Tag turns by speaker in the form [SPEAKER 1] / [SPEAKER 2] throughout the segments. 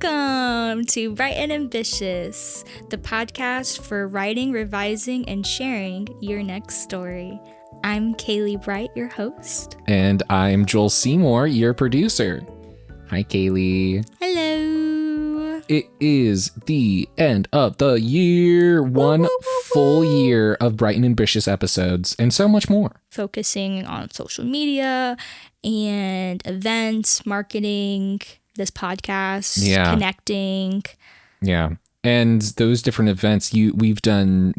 [SPEAKER 1] Welcome to Bright and Ambitious, the podcast for writing, revising, and sharing your next story. I'm Kailey Bright, your host.
[SPEAKER 2] And I'm Joel Seymour, your producer. Hi, Kailey.
[SPEAKER 1] Hello.
[SPEAKER 2] It is the end of the year. One full year of Bright and Ambitious episodes and so much more.
[SPEAKER 1] Focusing on social media and events, marketing, this podcast, connecting.
[SPEAKER 2] Yeah. And those different events, we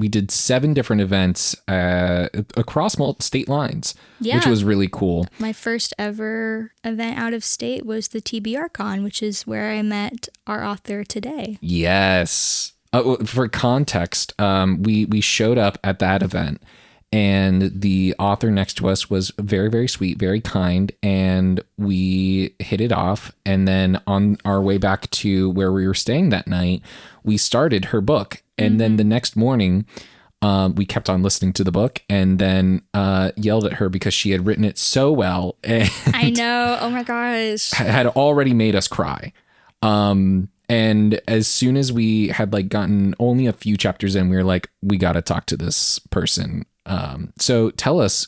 [SPEAKER 2] did 7 different events across state lines, which was really cool.
[SPEAKER 1] My first ever event out of state was the TBR Con, which is where I met our author today.
[SPEAKER 2] Yes. For context, we showed up at that event, and the author next to us was very, very sweet, very kind, and we hit it off. And then on our way back to where we were staying that night, we started her book. And then the next morning, we kept on listening to the book and then yelled at her because she had written it so well. And
[SPEAKER 1] I know. Oh my gosh.
[SPEAKER 2] Had already made us cry. And as soon as we had gotten only a few chapters in, we were like, we got to talk to this person. So tell us,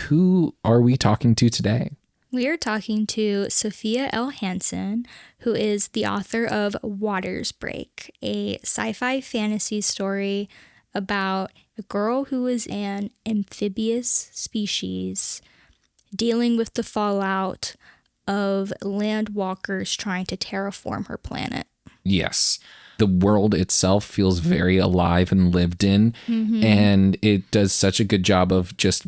[SPEAKER 2] who are we talking to today?
[SPEAKER 1] We are talking to Sophia L. Hansen, who is the author of Water's Break, a sci-fi fantasy story about a girl who is an amphibious species dealing with the fallout of landwalkers trying to terraform her planet.
[SPEAKER 2] Yes. The world itself feels very alive and lived in, and it does such a good job of just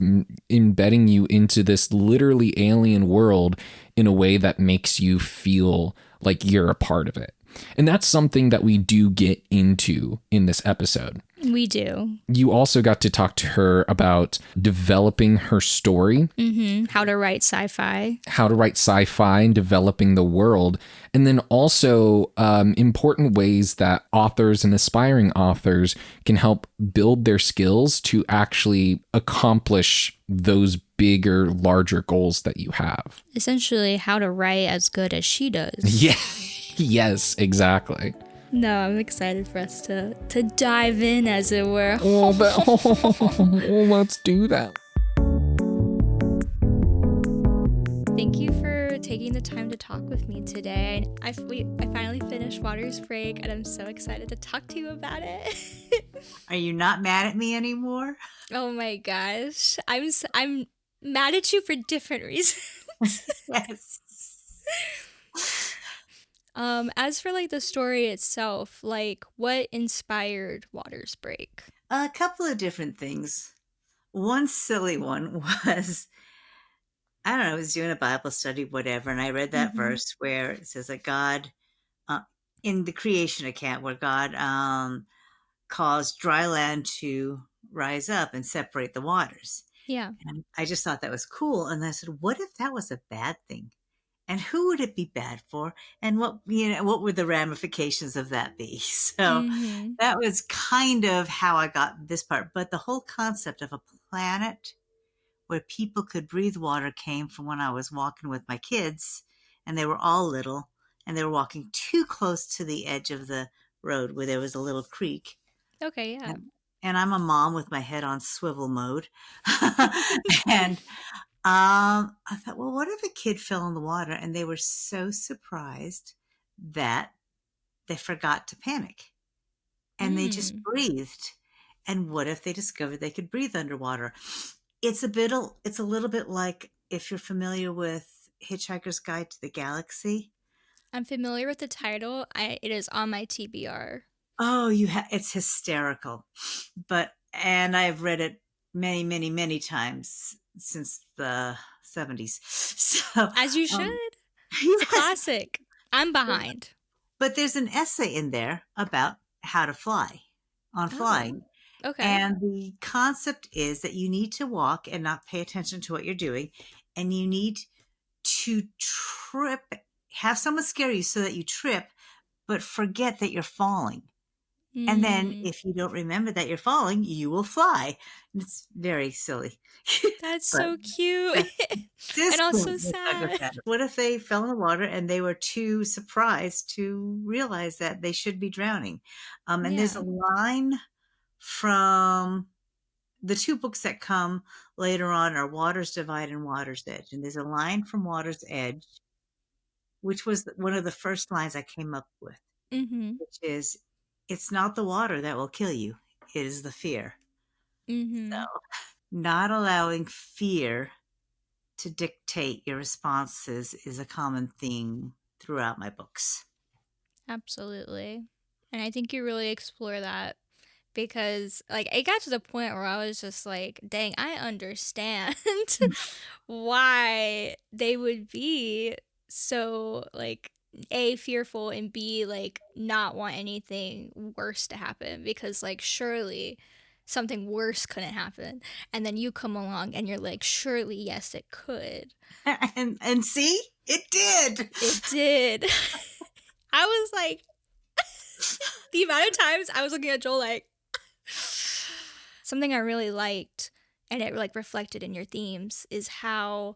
[SPEAKER 2] embedding you into this literally alien world in a way that makes you feel like you're a part of it. And that's something that we do get into in this episode.
[SPEAKER 1] We do.
[SPEAKER 2] You also got to talk to her about developing her story.
[SPEAKER 1] How to write sci-fi.
[SPEAKER 2] How to write sci-fi and developing the world. And then also important ways that authors and aspiring authors can help build their skills to actually accomplish those bigger, larger goals that you have.
[SPEAKER 1] Essentially, how to write as good as she does.
[SPEAKER 2] Yeah. Yes, exactly.
[SPEAKER 1] No, I'm excited for us to dive in, as it were.
[SPEAKER 2] Let's do that.
[SPEAKER 1] Thank you for taking the time to talk with me today. I finally finished Water's Break, and I'm so excited to talk to you about it.
[SPEAKER 3] Are you not mad at me anymore?
[SPEAKER 1] Oh my gosh, I'm mad at you for different reasons.
[SPEAKER 3] Yes.
[SPEAKER 1] As for the story itself, what inspired Water's Break?
[SPEAKER 3] A couple of different things. One silly one was, I don't know, I was doing a Bible study, whatever, and I read that verse where it says that God, in the creation account, where God caused dry land to rise up and separate the waters.
[SPEAKER 1] Yeah.
[SPEAKER 3] And I just thought that was cool. And I said, what if that was a bad thing? And who would it be bad for? And what would the ramifications of that be? So that was kind of how I got this part. But the whole concept of a planet where people could breathe water came from when I was walking with my kids, and they were all little, and they were walking too close to the edge of the road where there was a little creek.
[SPEAKER 1] Okay, yeah.
[SPEAKER 3] And I'm a mom with my head on swivel mode. And I thought, well, what if a kid fell in the water and they were so surprised that they forgot to panic and they just breathed? And what if they discovered they could breathe underwater? It's a little bit like if you're familiar with Hitchhiker's Guide to the Galaxy.
[SPEAKER 1] I'm familiar with the title. It is on my TBR.
[SPEAKER 3] Oh, it's hysterical. And I've read it many, many, many times since the 70s. So,
[SPEAKER 1] as you should.
[SPEAKER 3] Yes.
[SPEAKER 1] It's a classic. I'm behind.
[SPEAKER 3] But there's an essay in there about how to fly, on flying.
[SPEAKER 1] Okay.
[SPEAKER 3] And the concept is that you need to walk and not pay attention to what you're doing. And you need to trip, have someone scare you so that you trip, but forget that you're falling. And then if you don't remember that you're falling, you will fly. It's very silly.
[SPEAKER 1] That's
[SPEAKER 3] But
[SPEAKER 1] so cute.
[SPEAKER 3] this
[SPEAKER 1] And
[SPEAKER 3] one
[SPEAKER 1] also
[SPEAKER 3] was not good
[SPEAKER 1] sad.
[SPEAKER 3] bad. What if they fell in the water and they were too surprised to realize that they should be drowning? And there's
[SPEAKER 1] Yeah.
[SPEAKER 3] a line from the two books that come later on are Water's Divide and Water's Edge. And there's a line from Water's Edge, which was one of the first lines I came up with,
[SPEAKER 1] Mm-hmm.
[SPEAKER 3] which is, it's not the water that will kill you, it is the fear. So,
[SPEAKER 1] Mm-hmm.
[SPEAKER 3] not allowing fear to dictate your responses is a common theme throughout my books.
[SPEAKER 1] Absolutely. And I think you really explore that because like it got to the point where I was just like, dang, I understand why they would be so like A, fearful, and B, like not want anything worse to happen because like surely something worse couldn't happen. And then you come along and you're like, surely yes it could.
[SPEAKER 3] And see, it did.
[SPEAKER 1] It did. I was like, the amount of times I was looking at Joel like, something I really liked and it like reflected in your themes is how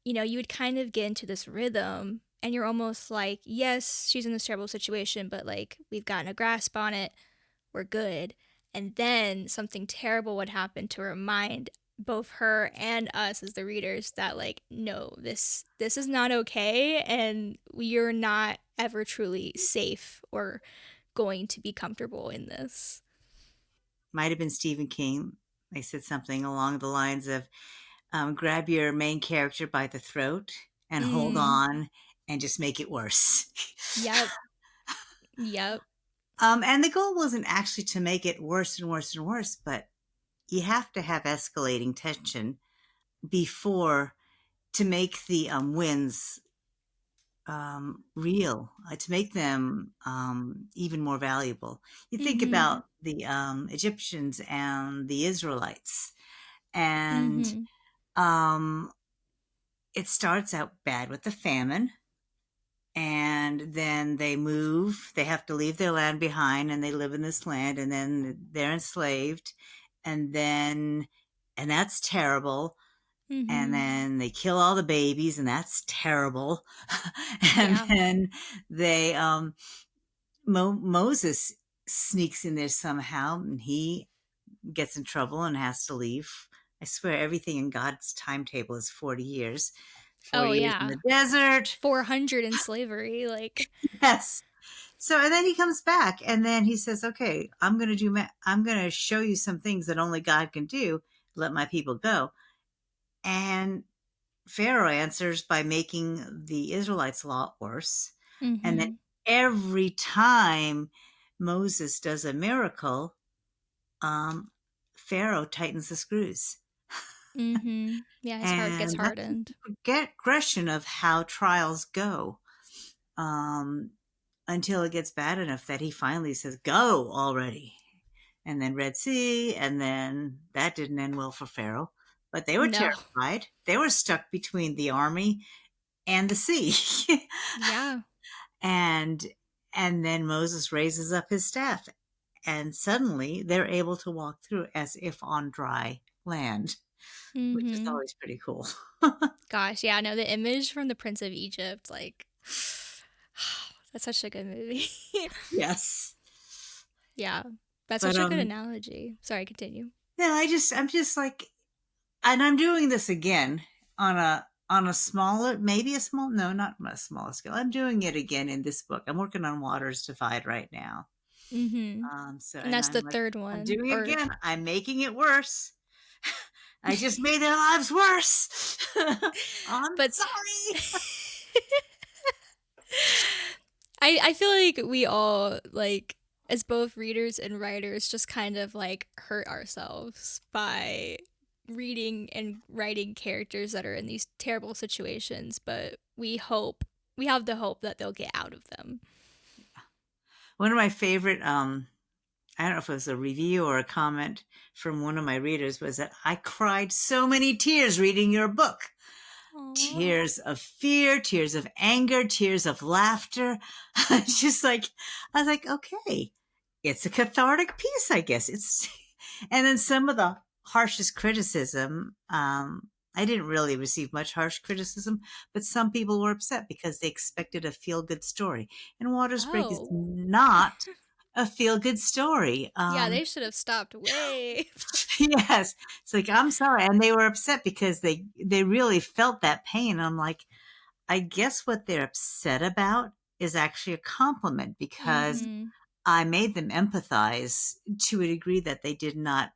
[SPEAKER 1] you would kind of get into this rhythm and you're almost like, yes, she's in this terrible situation, but like we've gotten a grasp on it, we're good. And then something terrible would happen to remind both her and us as the readers that like, no, this is not okay and you're not ever truly safe or going to be comfortable in this.
[SPEAKER 3] Might have been Stephen King. They said something along the lines of, grab your main character by the throat and hold on and just make it worse.
[SPEAKER 1] Yep. Yep.
[SPEAKER 3] And the goal wasn't actually to make it worse and worse and worse, but you have to have escalating tension before to make the wins real, to make them even more valuable. You think about the Egyptians and the Israelites, and um, it starts out bad with the famine. And then they move, they have to leave their land behind and they live in this land and then they're enslaved. And that's terrible. And then they kill all the babies and that's terrible. And
[SPEAKER 1] Yeah.
[SPEAKER 3] then they, Moses sneaks in there somehow and he gets in trouble and has to leave. I swear everything in God's timetable is 40 years. 40 years in the desert.
[SPEAKER 1] 400 in slavery, like.
[SPEAKER 3] Yes. So, and then he comes back and then he says, okay, I'm going to show you some things that only God can do. Let my people go. And Pharaoh answers by making the Israelites a lot worse. And then every time Moses does a miracle, Pharaoh tightens the screws.
[SPEAKER 1] Yeah, his heart gets hardened.
[SPEAKER 3] That's a progression of how trials go, until it gets bad enough that he finally says, go already. And then Red Sea, and then that didn't end well for Pharaoh. But they were terrified. They were stuck between the army and the sea.
[SPEAKER 1] Yeah.
[SPEAKER 3] And then Moses raises up his staff, and suddenly they're able to walk through as if on dry land, which is always pretty cool.
[SPEAKER 1] Gosh, yeah, no, the image from the Prince of Egypt, like, that's such a good movie.
[SPEAKER 3] Yes.
[SPEAKER 1] Yeah, that's such a good analogy. Sorry, continue.
[SPEAKER 3] No, I'm just like, and I'm doing this again on a smaller, no, not a smaller scale. I'm doing it again in this book. I'm working on Water's Divide right now. So,
[SPEAKER 1] and that's the third one.
[SPEAKER 3] I'm doing it again. I'm making it worse. I just made their lives worse. I'm sorry.
[SPEAKER 1] I feel like we all, like, as both readers and writers, just kind of like hurt ourselves by reading and writing characters that are in these terrible situations, but we have the hope that they'll get out of them.
[SPEAKER 3] One of my favorite, I don't know if it was a review or a comment from one of my readers, was that I cried so many tears reading your book. Aww. Tears of fear, tears of anger, tears of laughter. It's just like, I was like, okay, it's a cathartic piece, I guess. It's and then some of the harshest criticism, I didn't really receive much harsh criticism, but some people were upset because they expected a feel-good story. And Water's Break is
[SPEAKER 1] Oh,
[SPEAKER 3] not a feel-good story.
[SPEAKER 1] yeah, they should have stopped way.
[SPEAKER 3] Yes. It's like, I'm sorry. And they were upset because they really felt that pain. I'm like, I guess what they're upset about is actually a compliment because
[SPEAKER 1] Mm-hmm.
[SPEAKER 3] I made them empathize to a degree that they did not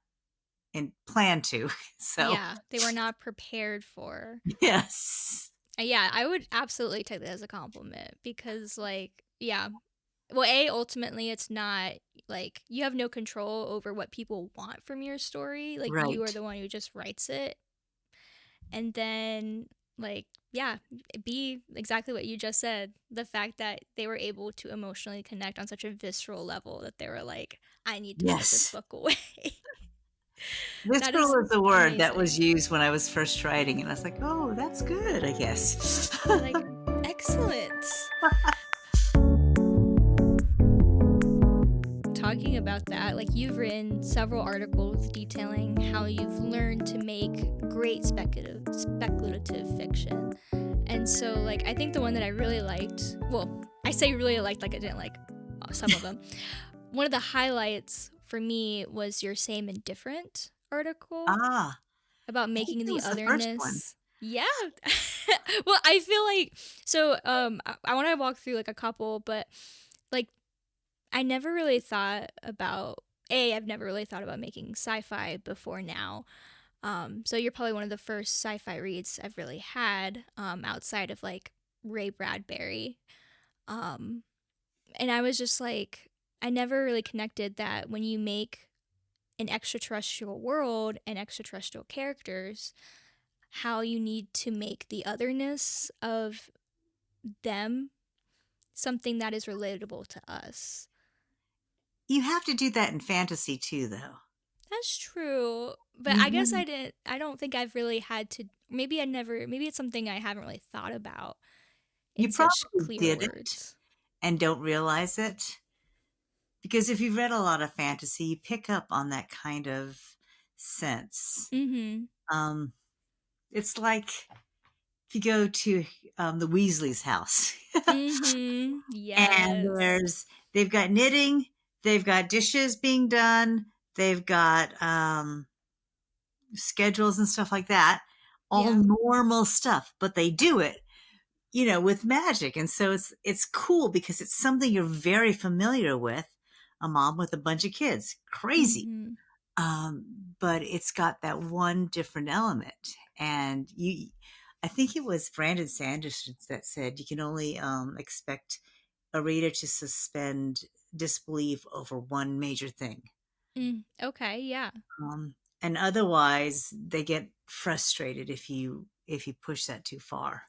[SPEAKER 3] plan to. So,
[SPEAKER 1] Yeah, they were not prepared for.
[SPEAKER 3] yes.
[SPEAKER 1] Yeah, I would absolutely take that as a compliment because, like, yeah. Well, ultimately, it's not like you have no control over what people want from your story. Like, you are
[SPEAKER 3] Right.
[SPEAKER 1] the one who just writes it. And then, like, yeah, be exactly what you just said. The fact that they were able to emotionally connect on such a visceral level that they were like, I need to put this
[SPEAKER 3] Yes.
[SPEAKER 1] book away. That is
[SPEAKER 3] Visceral is the word that was
[SPEAKER 1] amazing.
[SPEAKER 3] used when I was first writing. And I was like, oh, that's good, I guess.
[SPEAKER 1] You're like, excellent. Talking about that, like you've written several articles detailing how you've learned to make great speculative fiction. And so, like, I think the one that I really liked, well, I say really liked, like I didn't like some of them. One of the highlights for me was your Same and Different article
[SPEAKER 3] Ah,
[SPEAKER 1] about
[SPEAKER 3] I think
[SPEAKER 1] making
[SPEAKER 3] that
[SPEAKER 1] the
[SPEAKER 3] was the first one.
[SPEAKER 1] otherness. Yeah. Well, I feel like, so I want to walk through like a couple, but like I never really thought about, I've never really thought about making sci-fi before now. So you're probably one of the first sci-fi reads I've really had, outside of like Ray Bradbury. Um, and I was just like, I never really connected that when you make an extraterrestrial world and extraterrestrial characters, how you need to make the otherness of them something that is relatable to us.
[SPEAKER 3] You have to do that in fantasy too, though.
[SPEAKER 1] That's true. But
[SPEAKER 3] You
[SPEAKER 1] I guess
[SPEAKER 3] really,
[SPEAKER 1] I don't think I've really had to, maybe it's something I haven't really thought about
[SPEAKER 3] you
[SPEAKER 1] in such
[SPEAKER 3] probably
[SPEAKER 1] clear
[SPEAKER 3] didn't
[SPEAKER 1] words.
[SPEAKER 3] and don't realize it. Because if you've read a lot of fantasy, you pick up on that kind of sense.
[SPEAKER 1] Mm-hmm.
[SPEAKER 3] Um, it's like if you go to the Weasley's house
[SPEAKER 1] Mm-hmm.
[SPEAKER 3] and
[SPEAKER 1] Yes.
[SPEAKER 3] they've got knitting, they've got dishes being done, they've got schedules and stuff like that, all
[SPEAKER 1] Yeah.
[SPEAKER 3] normal stuff, but they do it, with magic. And so it's cool because it's something you're very familiar with. A mom with a bunch of kids, crazy.
[SPEAKER 1] Mm-hmm.
[SPEAKER 3] But it's got that one different element. And I think it was Brandon Sanderson that said you can only expect a reader to suspend disbelief over one major thing.
[SPEAKER 1] Okay, yeah.
[SPEAKER 3] And otherwise they get frustrated if you push that too far.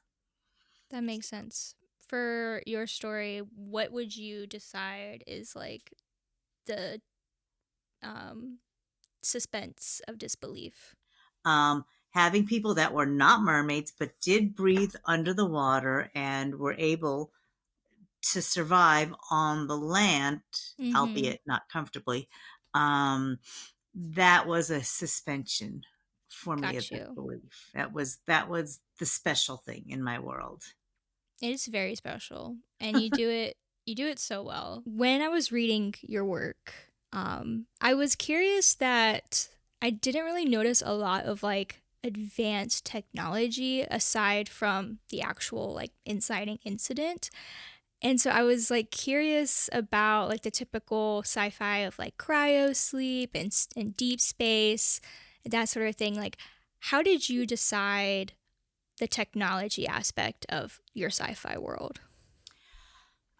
[SPEAKER 1] That makes sense. For your story, what would you decide is like the um suspense of disbelief?
[SPEAKER 3] Having people that were not mermaids but did breathe under the water and were able to survive on the land,
[SPEAKER 1] Mm-hmm.
[SPEAKER 3] albeit not comfortably, um, that was a suspension for me of
[SPEAKER 1] Got you.
[SPEAKER 3] disbelief. That was the special thing in my world.
[SPEAKER 1] It is very special, and you do it so well. When I was reading your work, I was curious that I didn't really notice a lot of like advanced technology aside from the actual like inciting incident. And so I was like curious about like the typical sci-fi of like cryo sleep and deep space, that sort of thing. Like, how did you decide the technology aspect of your sci-fi world?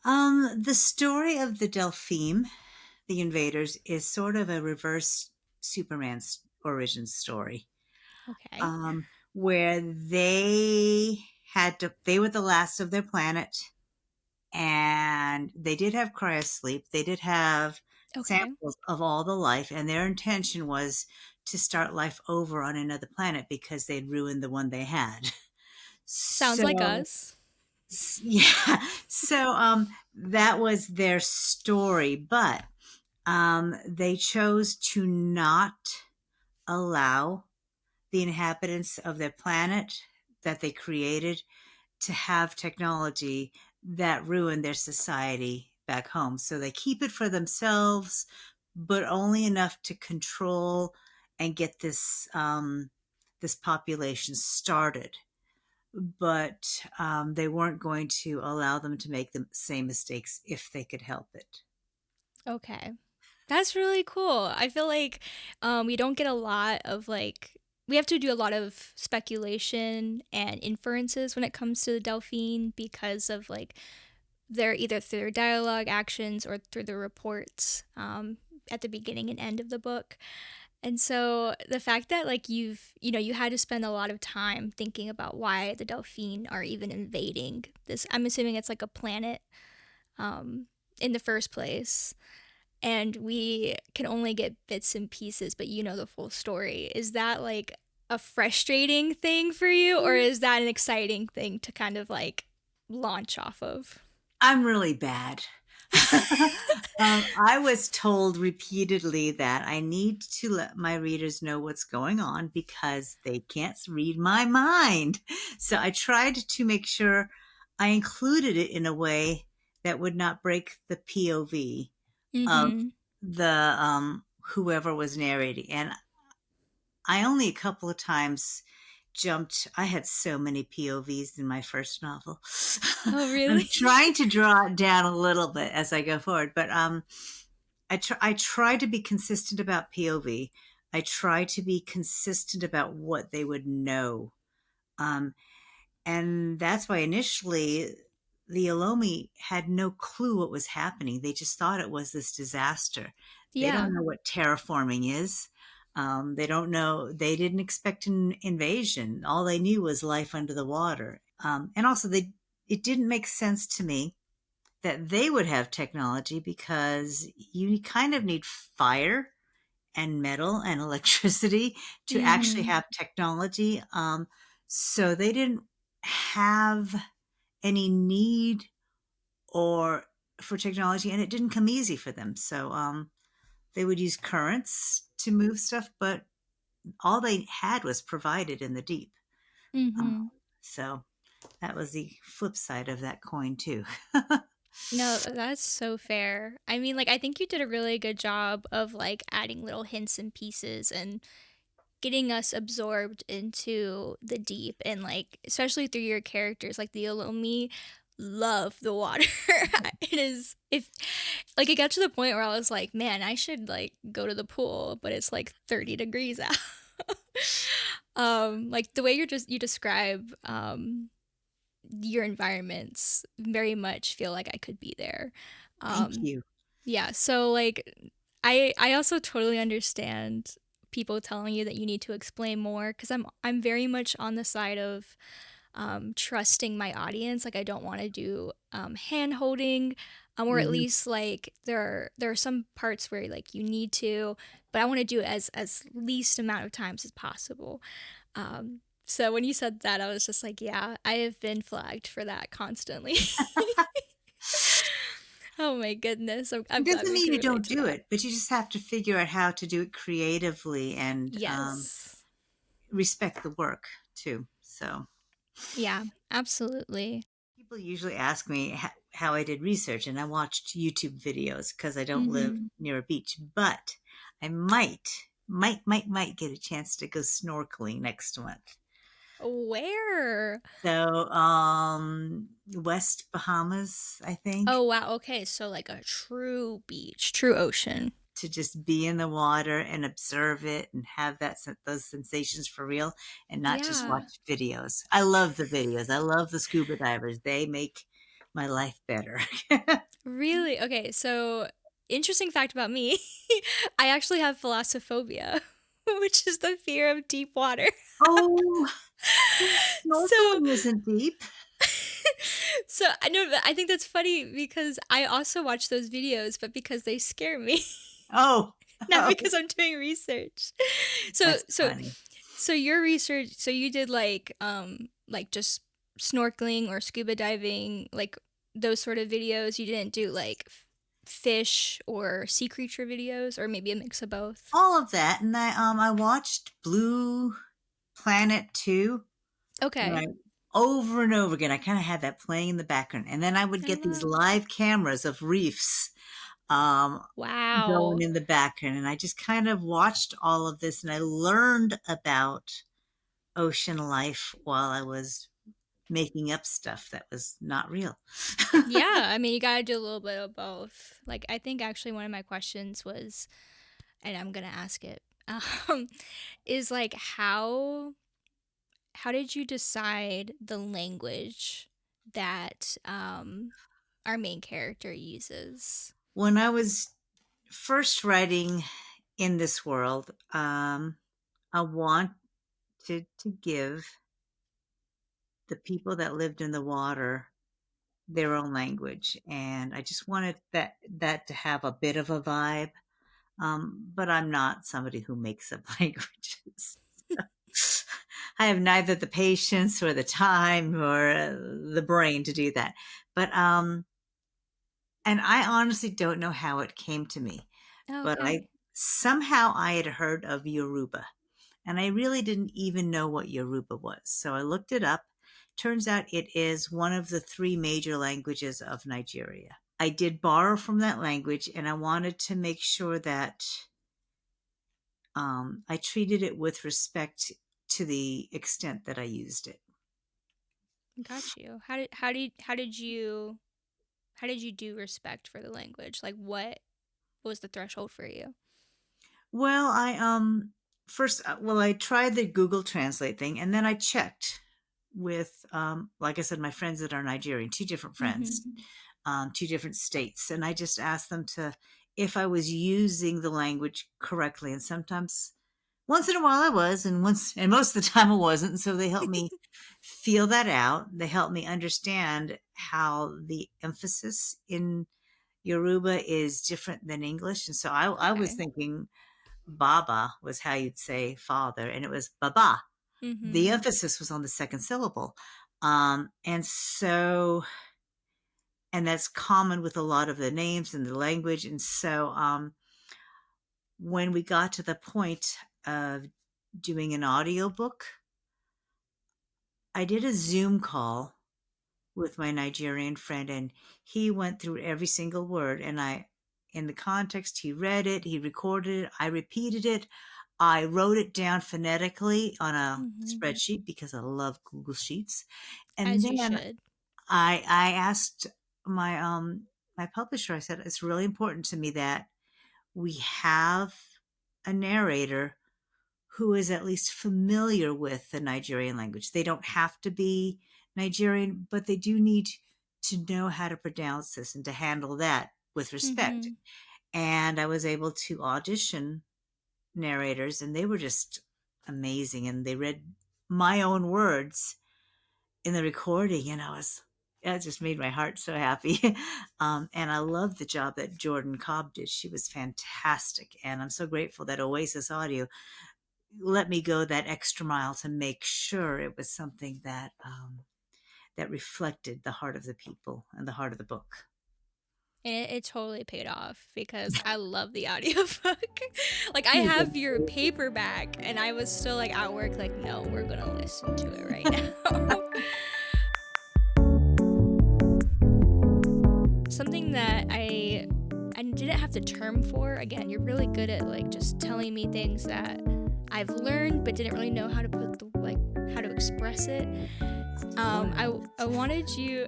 [SPEAKER 3] The story of the Delphine, the invaders, is sort of a reverse Superman's origin story,
[SPEAKER 1] Okay.
[SPEAKER 3] where they were the last of their planet, and they did have cryosleep. They did have
[SPEAKER 1] Okay.
[SPEAKER 3] samples of all the life, and their intention was to start life over on another planet because they'd ruined the one they had.
[SPEAKER 1] Sounds like
[SPEAKER 3] So,
[SPEAKER 1] us.
[SPEAKER 3] yeah, so that was their story. But They chose to not allow the inhabitants of their planet that they created to have technology that ruined their society back home. So they keep it for themselves, but only enough to control and get this population started. But they weren't going to allow them to make the same mistakes if they could help it.
[SPEAKER 1] Okay. That's really cool. I feel like we don't get a lot of like, we have to do a lot of speculation and inferences when it comes to the Delphine because of like their either through their dialogue, actions, or through the reports at the beginning and end of the book. And so the fact that like you had to spend a lot of time thinking about why the Delphine are even invading this. I'm assuming it's like a planet in the first place, and we can only get bits and pieces, but you know the full story. Is that like a frustrating thing for you, or is that an exciting thing to kind of like launch off of?
[SPEAKER 3] I'm really bad. I was told repeatedly that I need to let my readers know what's going on because they can't read my mind. So I tried to make sure I included it in a way that would not break the POV of
[SPEAKER 1] Mm-hmm.
[SPEAKER 3] the whoever was narrating. And I only a couple of times jumped. I had so many POVs in my first novel.
[SPEAKER 1] Oh,
[SPEAKER 3] I'm
[SPEAKER 1] really?
[SPEAKER 3] trying to draw it down a little bit as I go forward, but I try to be consistent about POV. I try to be consistent about what they would know. Um, and that's why initially the Alomi had no clue what was happening. They just thought it was this disaster. They
[SPEAKER 1] Yeah.
[SPEAKER 3] don't know what terraforming is. They don't know, they didn't expect an invasion. All they knew was life under the water. And also, it didn't make sense to me that they would have technology because you kind of need fire and metal and electricity to actually
[SPEAKER 1] Mm-hmm.
[SPEAKER 3] have technology. So they didn't have any need or for technology, and it didn't come easy for them. So they would use currents to move stuff, but all they had was provided in the deep. Um,
[SPEAKER 1] Mm-hmm.
[SPEAKER 3] so that was the flip side of that coin too.
[SPEAKER 1] No, that's so fair. I mean, like, I think you did a really good job of like adding little hints and pieces and getting us absorbed into the deep, and like especially through your characters, like the Alomi love the water. It is, if like it got to the point where I was like, man, I should like go to the pool, but it's like 30 degrees out. Like the way you describe your environments very much feel like I could be there.
[SPEAKER 3] Thank
[SPEAKER 1] um
[SPEAKER 3] you.
[SPEAKER 1] yeah, so like I also totally understand people telling you that you need to explain more, because I'm very much on the side of trusting my audience. Like I don't want to do hand holding, or at
[SPEAKER 3] Mhm.
[SPEAKER 1] least like there are some parts where like you need to, but I want to do it as least amount of times as possible. So when you said that, I was just like, yeah, I have been flagged for that constantly. Oh my goodness. I'm
[SPEAKER 3] It
[SPEAKER 1] glad
[SPEAKER 3] doesn't
[SPEAKER 1] we
[SPEAKER 3] mean
[SPEAKER 1] can
[SPEAKER 3] you
[SPEAKER 1] relate
[SPEAKER 3] don't
[SPEAKER 1] to
[SPEAKER 3] do
[SPEAKER 1] that.
[SPEAKER 3] it, but you just have to figure out how to do it creatively and
[SPEAKER 1] Yes.
[SPEAKER 3] respect the work too. So
[SPEAKER 1] Yeah, absolutely.
[SPEAKER 3] people usually ask me how I did research, and I watched YouTube videos because I don't live
[SPEAKER 1] Mm-hmm.
[SPEAKER 3] near a beach, but I might get a chance to go snorkeling next month.
[SPEAKER 1] Where?
[SPEAKER 3] So, West Bahamas, I think,
[SPEAKER 1] Oh, wow. Okay. So, like a true beach, true ocean.
[SPEAKER 3] to just be in the water and observe it and have those sensations for real and not just
[SPEAKER 1] Yeah.
[SPEAKER 3] watch videos. I love the videos. I love the scuba divers. They make my life better.
[SPEAKER 1] Really? Okay. So, interesting fact about me, I actually have thalassophobia, which is the fear of deep water.
[SPEAKER 3] Oh,
[SPEAKER 1] So,
[SPEAKER 3] snorkeling isn't deep.
[SPEAKER 1] so I know, but I think that's funny because I also watch those videos, but because they scare me,
[SPEAKER 3] Oh,
[SPEAKER 1] not
[SPEAKER 3] oh,
[SPEAKER 1] because I'm doing research. So,
[SPEAKER 3] that's
[SPEAKER 1] so,
[SPEAKER 3] funny.
[SPEAKER 1] so your research, so you did like just snorkeling or scuba diving, like those sort of videos. You didn't do like fish or sea creature videos, or maybe a mix of both?
[SPEAKER 3] All of that. And I watched Blue Planet 2,
[SPEAKER 1] Okay.
[SPEAKER 3] right, over and over again. I kind of had that playing in the background. And then I would
[SPEAKER 1] Oh,
[SPEAKER 3] get these
[SPEAKER 1] wow.
[SPEAKER 3] live cameras of reefs um, going
[SPEAKER 1] Wow.
[SPEAKER 3] in the background. And I just kind of watched all of this and I learned about ocean life while I was making up stuff that was not real.
[SPEAKER 1] Yeah, I mean, you gotta do a little bit of both. Like, I think actually one of my questions was, and I'm gonna ask it, um, is like how did you decide the language that our main character uses?
[SPEAKER 3] When I was first writing in this world, I wanted to give the people that lived in the water their own language, and I just wanted that to have a bit of a vibe. But I'm not somebody who makes up languages. I have neither the patience or the time or the brain to do that. But and I honestly don't know how it came to me,
[SPEAKER 1] Oh,
[SPEAKER 3] but I
[SPEAKER 1] okay.
[SPEAKER 3] somehow I had heard of Yoruba. And I really didn't even know what Yoruba was. So I looked it up. Turns out it is one of the three major languages of Nigeria. I did borrow from that language and I wanted to make sure that I treated it with respect to the extent that I used it.
[SPEAKER 1] Got you. How did you do respect for the language? Like, what was the threshold for you?
[SPEAKER 3] Well, I first I tried the Google Translate thing and then I checked with like I said my friends that are Nigerian, two different
[SPEAKER 1] Mm-hmm.
[SPEAKER 3] friends, two different states, and I just asked them to if I was using the language correctly, and sometimes once in a while I was, and most of the time I wasn't, and so they helped me feel that out. They helped me understand how the emphasis in Yoruba is different than English, and so I was
[SPEAKER 1] Okay.
[SPEAKER 3] thinking Baba was how you'd say father, and it was Baba. The
[SPEAKER 1] Mm-hmm.
[SPEAKER 3] emphasis was on the second syllable. And so, and that's common with a lot of the names and the language. And so, when we got to the point of doing an audiobook, I did a Zoom call with my Nigerian friend and he went through every single word and in the context, he read it, he recorded it, I repeated it. I wrote it down phonetically on a
[SPEAKER 1] Mm-hmm.
[SPEAKER 3] spreadsheet because I love Google Sheets. And
[SPEAKER 1] As you
[SPEAKER 3] then
[SPEAKER 1] should.
[SPEAKER 3] I asked my publisher, I said, it's really important to me that we have a narrator who is at least familiar with the Nigerian language. They don't have to be Nigerian, but they do need to know how to pronounce this and to handle that with respect.
[SPEAKER 1] Mm-hmm.
[SPEAKER 3] And I was able to audition narrators and they were just amazing. And they read my own words in the recording and it just made my heart so happy. And I love the job that Jordan Cobb did. She was fantastic. And I'm so grateful that Oasis Audio let me go that extra mile to make sure it was something that reflected the heart of the people and the heart of the book.
[SPEAKER 1] And it totally paid off because I love the audiobook. Like, I have your paperback, and I was still like at work, like, no, we're gonna listen to it right now. Something that I didn't have the term for. Again, you're really good at like just telling me things that I've learned but didn't really know how to put the like how to express it. I wanted you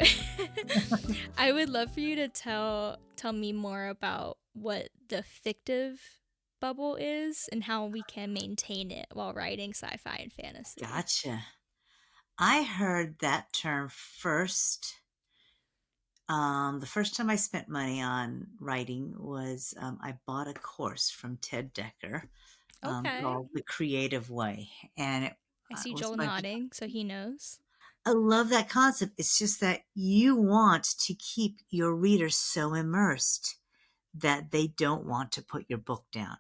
[SPEAKER 1] I would love for you to tell me more about what the fictive bubble is and how we can maintain it while writing sci-fi and fantasy.
[SPEAKER 3] Gotcha. I heard that term first. The first time I spent money on writing was I bought a course from Ted Decker
[SPEAKER 1] Okay.
[SPEAKER 3] called The Creative Way. And it
[SPEAKER 1] I see
[SPEAKER 3] was
[SPEAKER 1] Joel
[SPEAKER 3] by,
[SPEAKER 1] nodding, so he knows.
[SPEAKER 3] I love that concept. It's just that you want to keep your readers so immersed that they don't want to put your book down.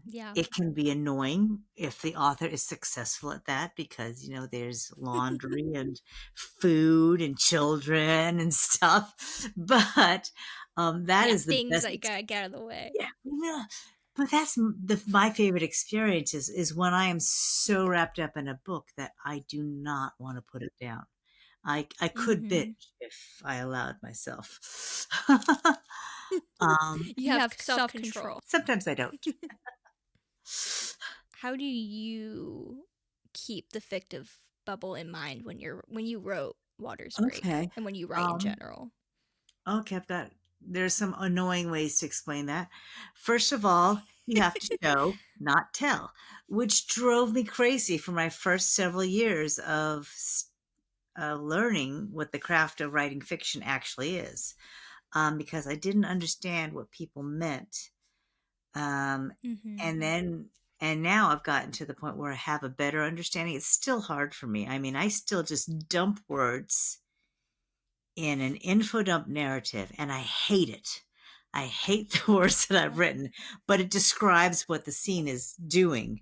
[SPEAKER 1] Yeah.
[SPEAKER 3] It can be annoying if the author is successful at that because, there's laundry and food and children and stuff. But That is the
[SPEAKER 1] things
[SPEAKER 3] best.
[SPEAKER 1] that you gotta get out of the way.
[SPEAKER 3] Yeah. But that's my favorite experience is when I am so wrapped up in a book that I do not want to put it down. I could binge if I allowed myself.
[SPEAKER 1] You have self-control.
[SPEAKER 3] Sometimes I don't.
[SPEAKER 1] How do you keep the fictive bubble in mind when you wrote Water's Break
[SPEAKER 3] Okay.
[SPEAKER 1] and when you write in general?
[SPEAKER 3] Okay, there's some annoying ways to explain that. First of all, you have to show, not tell, which drove me crazy for my first several years of learning what the craft of writing fiction actually is, because I didn't understand what people meant. And then, and now I've gotten to the point where I have a better understanding. It's still hard for me. I mean, I still just dump words in an info dump narrative, and I hate it. I hate the words that I've written, but it describes what the scene is doing.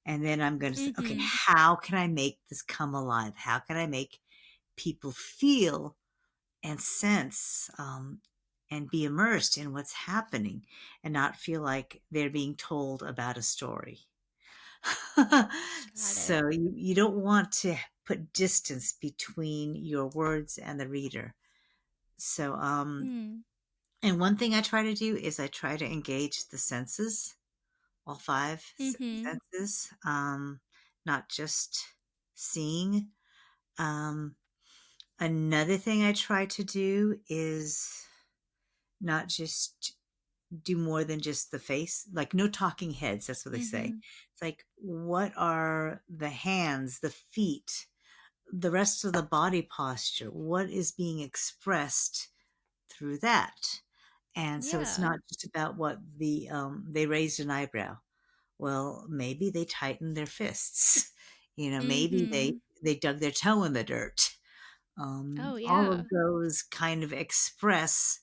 [SPEAKER 3] And then I'm going to say, okay, how can I make this come alive? How can I make people feel and sense and be immersed in what's happening and not feel like they're being told about a story? So you don't want to put distance between your words and the reader. So, and one thing I try to do is I try to engage the senses, all five senses, not just seeing. Another thing I try to do is not just do more than just the face, like no talking heads. That's what they say. It's like, what are the hands, the feet, the rest of the body posture? What is being expressed through that? And so it's not just about what they raised an eyebrow. Well, maybe they tightened their fists. Maybe they dug their toe in the dirt. All of those kind of express,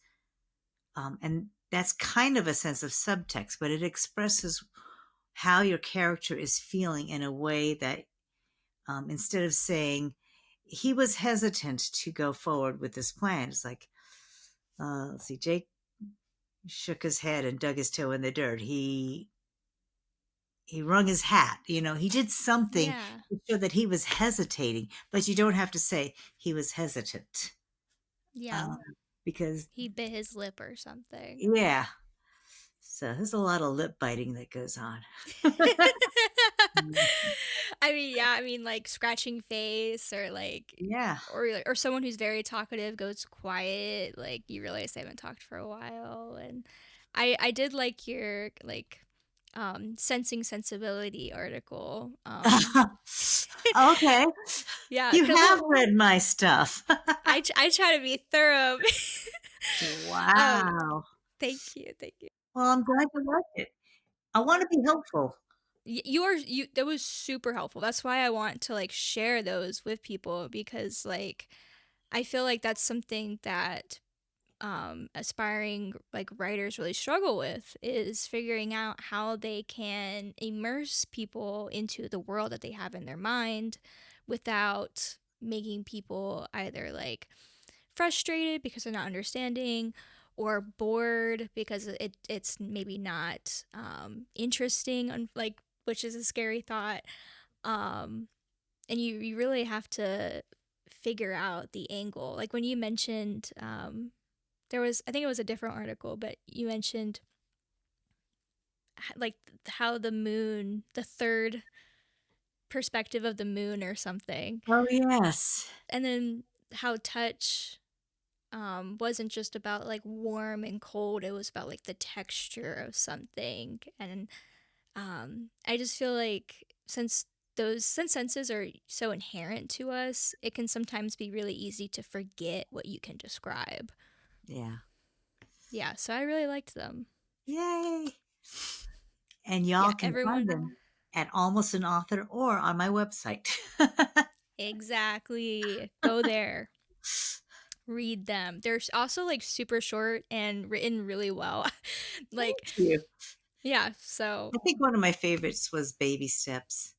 [SPEAKER 3] and that's kind of a sense of subtext, but it expresses how your character is feeling in a way that instead of saying he was hesitant to go forward with this plan, it's like, let's see, Jake shook his head and dug his toe in the dirt. He wrung his hat. He did something to show that he was hesitating, but you don't have to say he was hesitant. Because
[SPEAKER 1] he bit his lip or something.
[SPEAKER 3] Yeah. So there's a lot of lip biting that goes on.
[SPEAKER 1] I mean, like scratching face or or someone who's very talkative goes quiet. Like you realize they haven't talked for a while. And I did like your sensing sensibility article.
[SPEAKER 3] Okay.
[SPEAKER 1] Yeah,
[SPEAKER 3] you have read my stuff.
[SPEAKER 1] I try to be thorough.
[SPEAKER 3] Wow.
[SPEAKER 1] Thank you.
[SPEAKER 3] Well, I'm glad you liked it. I want to be helpful.
[SPEAKER 1] That was super helpful. That's why I want to share those with people, because I feel like that's something that aspiring writers really struggle with, is figuring out how they can immerse people into the world that they have in their mind without making people either frustrated because they're not understanding, or bored because it's maybe not interesting, which is a scary thought. And you really have to figure out the angle. Like when you mentioned, I think it was a different article, but you mentioned how the moon, the third perspective of the moon or something.
[SPEAKER 3] Oh, yes.
[SPEAKER 1] And then how touch wasn't just about warm and cold. It was about the texture of something. And I just feel like since senses are so inherent to us, it can sometimes be really easy to forget what you can describe. Yeah, so I really liked them.
[SPEAKER 3] Yay. And y'all can find them at Almost an Author or on my website.
[SPEAKER 1] Exactly. Go there. Read them. They're also super short and written really well.
[SPEAKER 3] Thank you.
[SPEAKER 1] Yeah, so
[SPEAKER 3] I think one of my favorites was Baby Steps,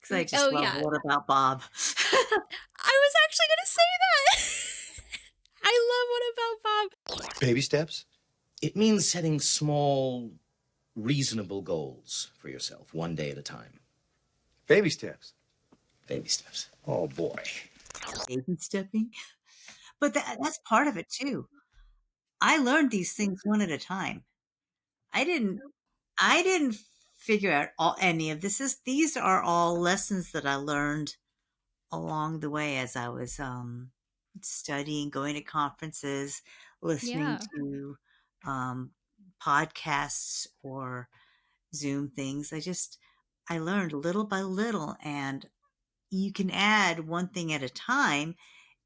[SPEAKER 3] because I just love What About Bob.
[SPEAKER 1] I was actually going to say that. I love What About Bob.
[SPEAKER 4] Baby Steps? It means setting small, reasonable goals for yourself, one day at a time.
[SPEAKER 5] Baby steps.
[SPEAKER 4] Baby steps. Oh, boy.
[SPEAKER 3] Baby stepping. But that's part of it too. I learned these things one at a time. I didn't figure out any of this. These are all lessons that I learned along the way as I was studying, going to conferences, listening
[SPEAKER 1] Yeah.
[SPEAKER 3] to podcasts or Zoom things. I learned little by little, and you can add one thing at a time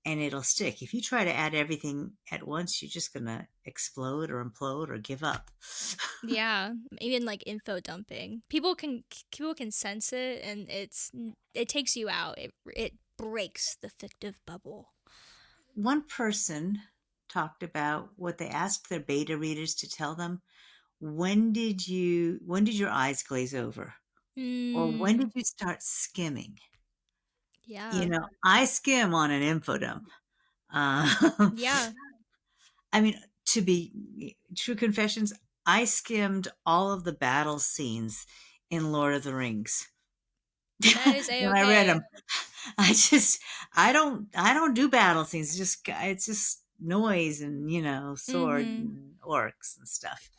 [SPEAKER 3] and it'll stick. If you try to add everything at once, you're just going to explode or implode or give up.
[SPEAKER 1] Yeah, even like info dumping. People can sense it, and it takes you out. It breaks the fictive bubble.
[SPEAKER 3] One person talked about what they asked their beta readers to tell them. When did your eyes glaze over? Or when did you start skimming?
[SPEAKER 1] Yeah.
[SPEAKER 3] I skim on an info dump.
[SPEAKER 1] Yeah.
[SPEAKER 3] I mean, to be true confessions, I skimmed all of the battle scenes in Lord of the Rings.
[SPEAKER 1] That is
[SPEAKER 3] When I read
[SPEAKER 1] A-okay.
[SPEAKER 3] them, I don't do battle scenes. It's just noise and, sword and orcs and stuff.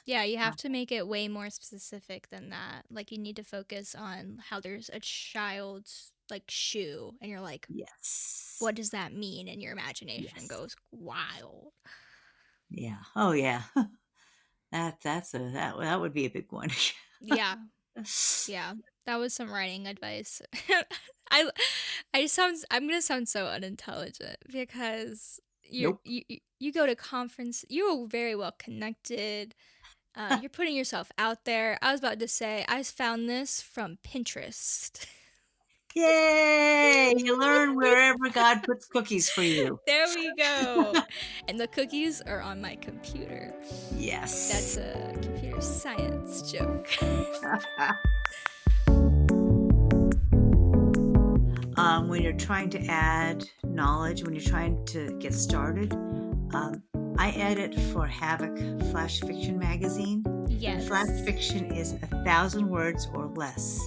[SPEAKER 1] Yeah, you have to make it way more specific than that. Like, you need to focus on how there's a child's like shoe, and you're like,
[SPEAKER 3] Yes.
[SPEAKER 1] what does that mean? And your imagination
[SPEAKER 3] Yes.
[SPEAKER 1] goes wild.
[SPEAKER 3] Yeah. Oh yeah. That would be a big one.
[SPEAKER 1] Yeah. Yeah. That was some writing advice. I I'm gonna sound so unintelligent because
[SPEAKER 3] Nope.
[SPEAKER 1] you go to conference, you're very well connected. You're putting yourself out there. I was about to say I found this from Pinterest.
[SPEAKER 3] Yay! You learn wherever God puts cookies for you.
[SPEAKER 1] There we go. And the cookies are on my computer. That's
[SPEAKER 3] Yes.
[SPEAKER 1] a computer science joke.
[SPEAKER 3] When you're trying to add knowledge, when you're trying to get started, I edit for Havoc Flash Fiction magazine.
[SPEAKER 1] Yes.
[SPEAKER 3] Flash fiction is 1,000 words or less.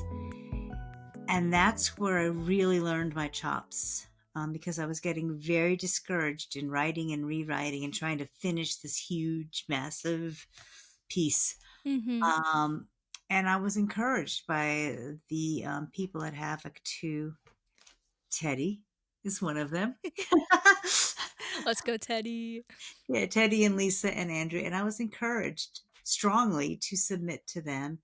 [SPEAKER 3] And that's where I really learned my chops, because I was getting very discouraged in writing and rewriting and trying to finish this huge, massive piece. And I was encouraged by the people at Havoc to Teddy is one of them.
[SPEAKER 1] Let's go, Teddy.
[SPEAKER 3] Yeah, Teddy and Lisa and Andrew. And I was encouraged strongly to submit to them.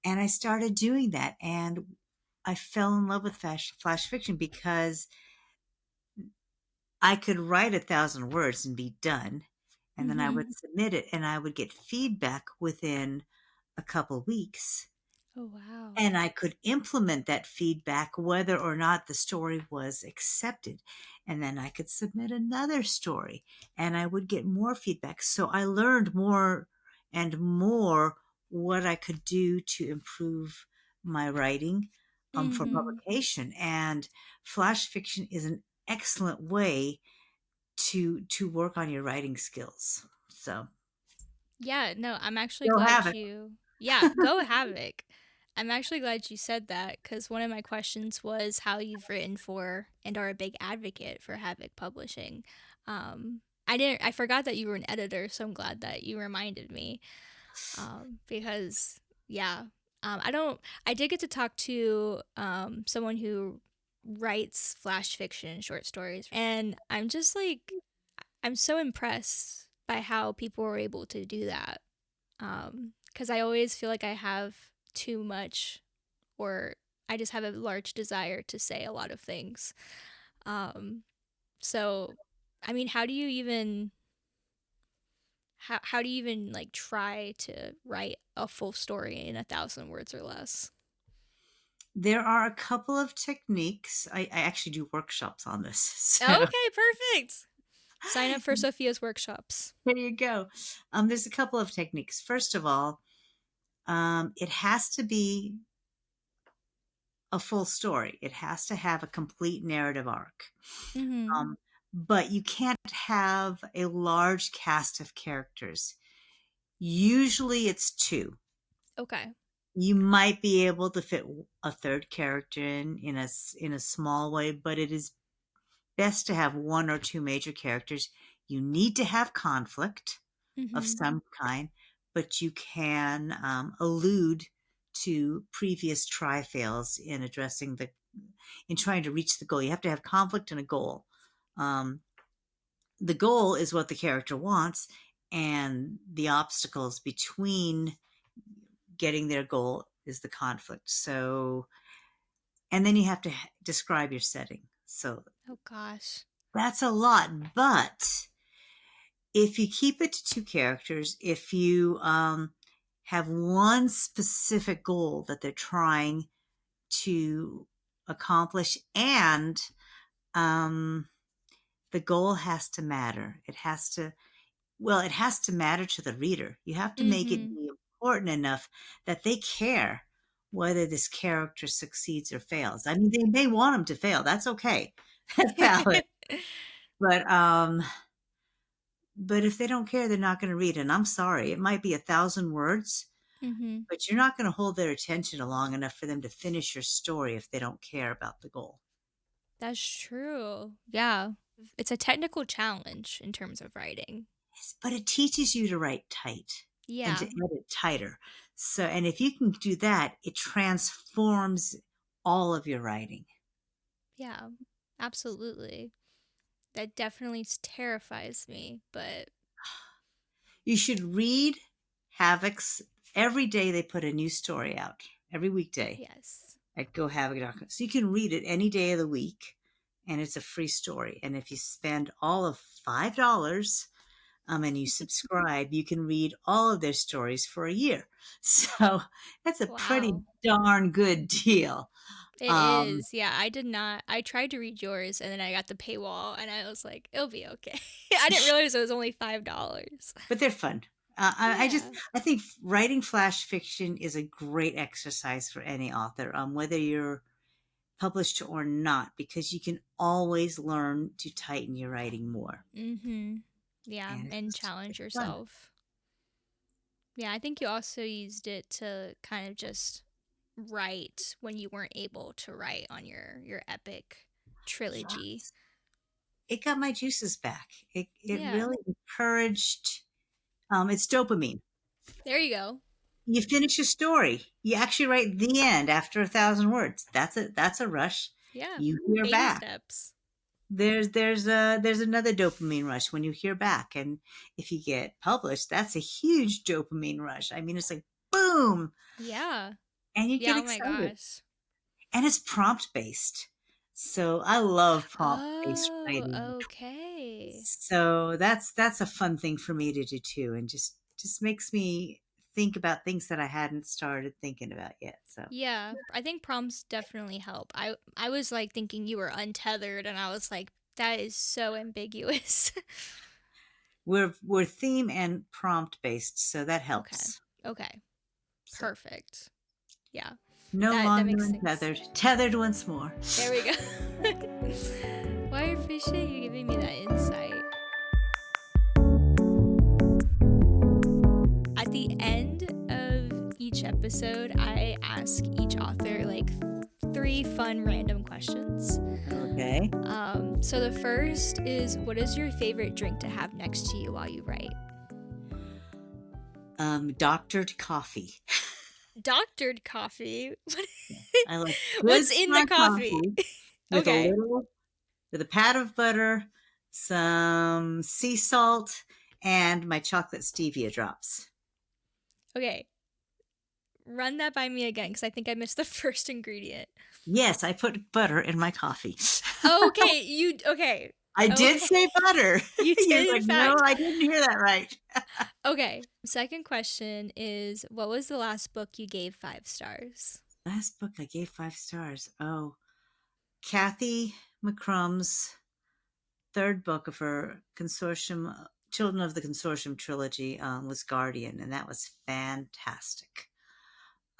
[SPEAKER 3] And I started doing that. And I fell in love with flash fiction because I could write 1,000 words and be done. And then I would submit it and I would get feedback within a couple weeks.
[SPEAKER 1] Oh, wow.
[SPEAKER 3] And I could implement that feedback whether or not the story was accepted. And then I could submit another story and I would get more feedback. So I learned more and more what I could do to improve my writing for publication. And flash fiction is an excellent way to work on your writing skills. So
[SPEAKER 1] Yeah, no, I'm actually
[SPEAKER 3] go
[SPEAKER 1] glad
[SPEAKER 3] Havoc.
[SPEAKER 1] yeah, go Havoc. I'm actually glad you said that because one of my questions was how you've written for and are a big advocate for Havoc Publishing. I forgot that you were an editor, so I'm glad that you reminded me. Because yeah, I did get to talk to someone who writes flash fiction short stories, and I'm just like, I'm so impressed by how people were able to do that. Because I always feel like I have too much, or I just have a large desire to say a lot of things. So, I mean, how do you even like try to write a full story in 1,000 words or less?
[SPEAKER 3] There are a couple of techniques. I actually do workshops on this. So
[SPEAKER 1] Okay, perfect. Sign up for Sophia's workshops.
[SPEAKER 3] there you go. There's a couple of techniques. First of all, it has to be a full story. It has to have a complete narrative arc. But you can't have a large cast of characters Usually it's 2.
[SPEAKER 1] Okay.
[SPEAKER 3] You might be able to fit a third character in a small way, but it is best to have 1 or 2 major characters. You need to have conflict of some kind, but you can allude to previous try-fails in trying to reach the goal. You have to have conflict and a goal. The goal is what the character wants, and the obstacles between getting their goal is the conflict. So, and then you have to describe your setting. So,
[SPEAKER 1] oh gosh,
[SPEAKER 3] that's a lot. But if you keep it to 2 characters, if you have one specific goal that they're trying to accomplish, and the goal has to matter. It has to matter to the reader. You have to make it be important enough that they care whether this character succeeds or fails. I mean, they may want them to fail. That's okay. That's valid. But if they don't care, they're not going to read. And I'm sorry, it might be 1,000 words, but you're not going to hold their attention long enough for them to finish your story if they don't care about the goal.
[SPEAKER 1] That's true. Yeah. It's a technical challenge in terms of writing.
[SPEAKER 3] Yes, but it teaches you to write tight and to edit tighter. So, and if you can do that, it transforms all of your writing.
[SPEAKER 1] Yeah, absolutely. That definitely terrifies me, but
[SPEAKER 3] you should read Havoc's. Every day they put a new story out, every weekday.
[SPEAKER 1] Yes.
[SPEAKER 3] At GoHavoc.com. So you can read it any day of the week, and it's a free story. And if you spend all of $5 and you subscribe, you can read all of their stories for a year. So that's a pretty darn good deal.
[SPEAKER 1] It is. Yeah, I tried to read yours, and then I got the paywall, and I was like, it'll be okay. I didn't realize it was only $5.
[SPEAKER 3] But they're fun. I think writing flash fiction is a great exercise for any author, whether you're published or not, because you can always learn to tighten your writing more.
[SPEAKER 1] Yeah, and challenge yourself. Fun. Yeah, I think you also used it to kind of just write when you weren't able to write on your epic trilogy.
[SPEAKER 3] Yes. It got my juices back. It really encouraged. It's dopamine.
[SPEAKER 1] There you go.
[SPEAKER 3] You finish a story. You actually write the end after 1,000 words. That's a rush.
[SPEAKER 1] Yeah.
[SPEAKER 3] You hear
[SPEAKER 1] baby
[SPEAKER 3] back.
[SPEAKER 1] Steps.
[SPEAKER 3] There's another dopamine rush when you hear back, and if you get published, that's a huge dopamine rush. I mean, it's like boom.
[SPEAKER 1] Yeah.
[SPEAKER 3] And you get excited.
[SPEAKER 1] Oh my gosh.
[SPEAKER 3] And it's prompt based. So I love prompt based writing.
[SPEAKER 1] Okay.
[SPEAKER 3] So that's a fun thing for me to do too, and just makes me think about things that I hadn't started thinking about yet. So
[SPEAKER 1] yeah, I think prompts definitely help. I was like thinking you were untethered, and I was like, that is so ambiguous.
[SPEAKER 3] we're theme and prompt based, so that helps.
[SPEAKER 1] Okay. Perfect. Yeah.
[SPEAKER 3] No longer untethered. Tethered once more.
[SPEAKER 1] There we go. Well, I appreciate you giving me that insight. At the end of each episode, I ask each author like 3 fun random questions.
[SPEAKER 3] Okay.
[SPEAKER 1] So the first is, what is your favorite drink to have next to you while you write?
[SPEAKER 3] Doctored coffee.
[SPEAKER 1] Doctored coffee?
[SPEAKER 3] I like
[SPEAKER 1] what's in the coffee?
[SPEAKER 3] With with a pat of butter, some sea salt, and my chocolate stevia drops.
[SPEAKER 1] Okay. Run that by me again, because I think I missed the first ingredient.
[SPEAKER 3] Yes, I put butter in my coffee.
[SPEAKER 1] Okay, okay.
[SPEAKER 3] I did say butter.
[SPEAKER 1] You did,
[SPEAKER 3] You're like, no, I didn't hear that right.
[SPEAKER 1] Okay. Second question is, what was the last book you gave 5 stars?
[SPEAKER 3] Last book I gave 5 stars. Oh, Kathy McCrum's third book of her consortium, Children of the Consortium trilogy, was Guardian, and that was fantastic.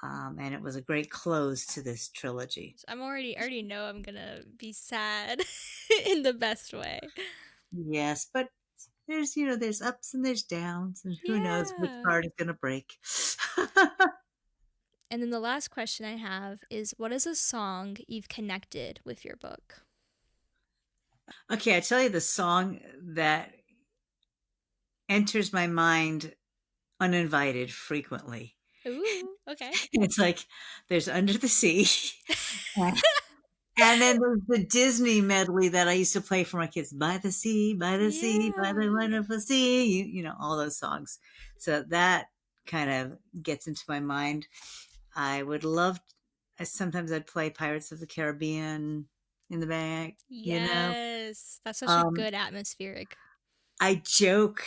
[SPEAKER 3] And it was a great close to this trilogy.
[SPEAKER 1] So I already know I'm gonna be sad in the best way.
[SPEAKER 3] Yes, but there's ups and there's downs, and who knows which heart is going to break.
[SPEAKER 1] And then the last question I have is, what is a song you've connected with your book?
[SPEAKER 3] Okay, I tell you the song that enters my mind uninvited frequently.
[SPEAKER 1] Ooh, okay.
[SPEAKER 3] It's like there's Under the Sea. And then there's the Disney medley that I used to play for my kids. By the sea, by the sea, by the wonderful sea. All those songs. So that kind of gets into my mind. I would love, sometimes I'd play Pirates of the Caribbean in the back.
[SPEAKER 1] Yes. That's such a good atmospheric.
[SPEAKER 3] I joke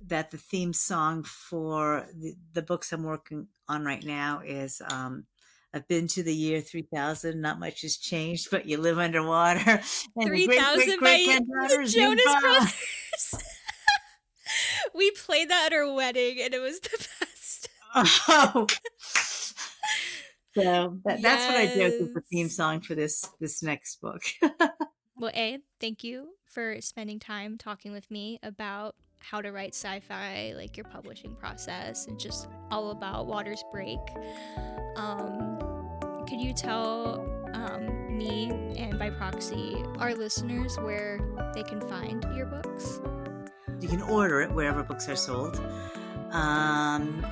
[SPEAKER 3] that the theme song for the books I'm working on right now is I've been to the year 3000. Not much has changed, but you live underwater. And
[SPEAKER 1] 3000 by the Jonas Brothers. We played that at our wedding, and it was the best.
[SPEAKER 3] Oh. So that's what I joke is the theme song for this next book.
[SPEAKER 1] Well, A, thank you for spending time talking with me about how to write sci-fi, like your publishing process, and just all about Water's Break. Could you tell me, and by proxy, our listeners, where they can find your books?
[SPEAKER 3] You can order it wherever books are sold. You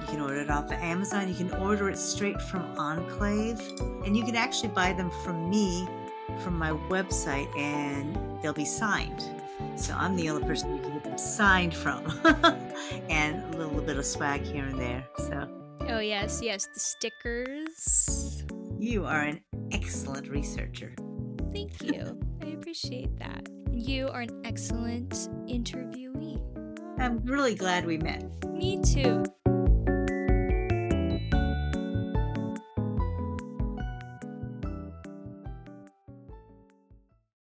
[SPEAKER 3] can order it off of Amazon. You can order it straight from Enclave. And you can actually buy them from me, from my website, and they'll be signed. So I'm the only person you can get them signed from. And a little bit of swag here and there. So.
[SPEAKER 1] Oh, yes, the stickers.
[SPEAKER 3] You are an excellent researcher.
[SPEAKER 1] Thank you. I appreciate that. You are an excellent interviewee.
[SPEAKER 3] I'm really glad we met.
[SPEAKER 1] Me too.